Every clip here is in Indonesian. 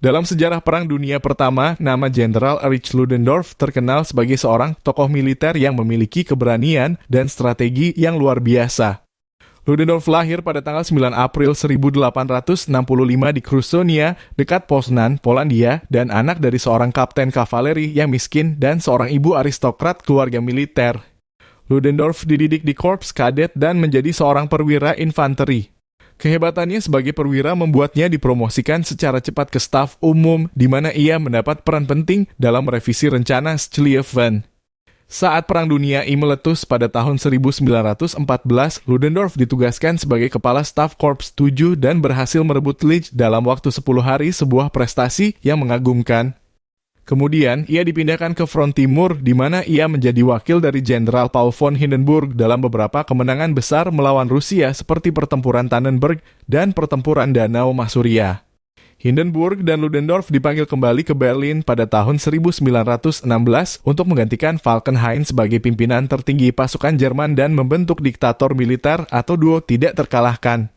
Dalam sejarah Perang Dunia Pertama, nama Jenderal Erich Ludendorff terkenal sebagai seorang tokoh militer yang memiliki keberanian dan strategi yang luar biasa. Ludendorff lahir pada tanggal 9 April 1865 di Krusonia, dekat Poznan, Polandia, dan anak dari seorang kapten kavaleri yang miskin dan seorang ibu aristokrat keluarga militer. Ludendorff dididik di Korps Kadet dan menjadi seorang perwira infanteri. Kehebatannya sebagai perwira membuatnya dipromosikan secara cepat ke staf umum, di mana ia mendapat peran penting dalam revisi rencana Schlieffen. Saat Perang Dunia I meletus pada tahun 1914, Ludendorff ditugaskan sebagai kepala staf Korps 7 dan berhasil merebut Liege dalam waktu 10 hari, sebuah prestasi yang mengagumkan. Kemudian, ia dipindahkan ke front timur, di mana ia menjadi wakil dari Jenderal Paul von Hindenburg dalam beberapa kemenangan besar melawan Rusia seperti pertempuran Tannenberg dan pertempuran Danau Masuria. Hindenburg dan Ludendorff dipanggil kembali ke Berlin pada tahun 1916 untuk menggantikan Falkenhayn sebagai pimpinan tertinggi pasukan Jerman dan membentuk diktator militer atau duo tidak terkalahkan.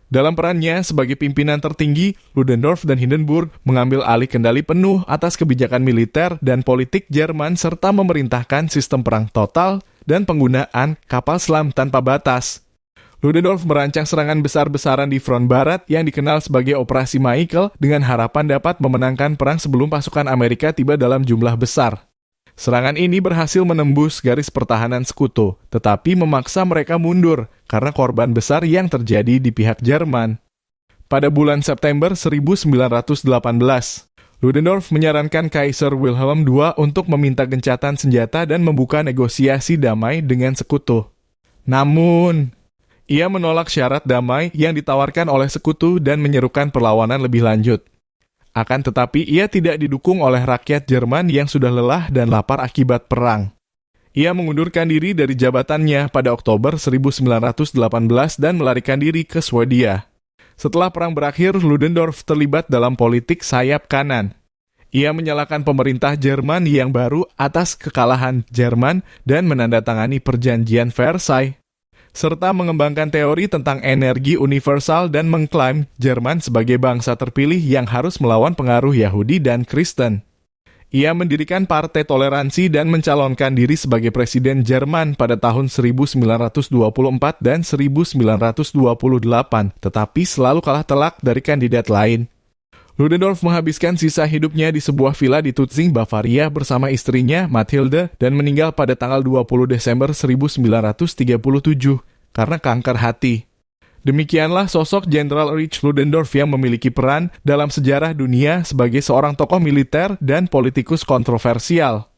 Dalam perannya sebagai pimpinan tertinggi, Ludendorff dan Hindenburg mengambil alih kendali penuh atas kebijakan militer dan politik Jerman serta memerintahkan sistem perang total dan penggunaan kapal selam tanpa batas. Ludendorff merancang serangan besar-besaran di front barat yang dikenal sebagai Operasi Michael dengan harapan dapat memenangkan perang sebelum pasukan Amerika tiba dalam jumlah besar. Serangan ini berhasil menembus garis pertahanan sekutu, tetapi memaksa mereka mundur karena korban besar yang terjadi di pihak Jerman. Pada bulan September 1918, Ludendorff menyarankan Kaiser Wilhelm II untuk meminta gencatan senjata dan membuka negosiasi damai dengan sekutu. Namun, ia menolak syarat damai yang ditawarkan oleh sekutu dan menyerukan perlawanan lebih lanjut. Akan tetapi, ia tidak didukung oleh rakyat Jerman yang sudah lelah dan lapar akibat perang. Ia mengundurkan diri dari jabatannya pada Oktober 1918 dan melarikan diri ke Swedia. Setelah perang berakhir, Ludendorff terlibat dalam politik sayap kanan. Ia menyalahkan pemerintah Jerman yang baru atas kekalahan Jerman dan menandatangani Perjanjian Versailles, serta mengembangkan teori tentang energi universal dan mengklaim Jerman sebagai bangsa terpilih yang harus melawan pengaruh Yahudi dan Kristen. Ia mendirikan Partai Toleransi dan mencalonkan diri sebagai Presiden Jerman pada tahun 1924 dan 1928, tetapi selalu kalah telak dari kandidat lain. Ludendorff menghabiskan sisa hidupnya di sebuah villa di Tutzing, Bavaria bersama istrinya, Mathilde, dan meninggal pada tanggal 20 Desember 1937 karena kanker hati. Demikianlah sosok Jenderal Erich Ludendorff yang memiliki peran dalam sejarah dunia sebagai seorang tokoh militer dan politikus kontroversial.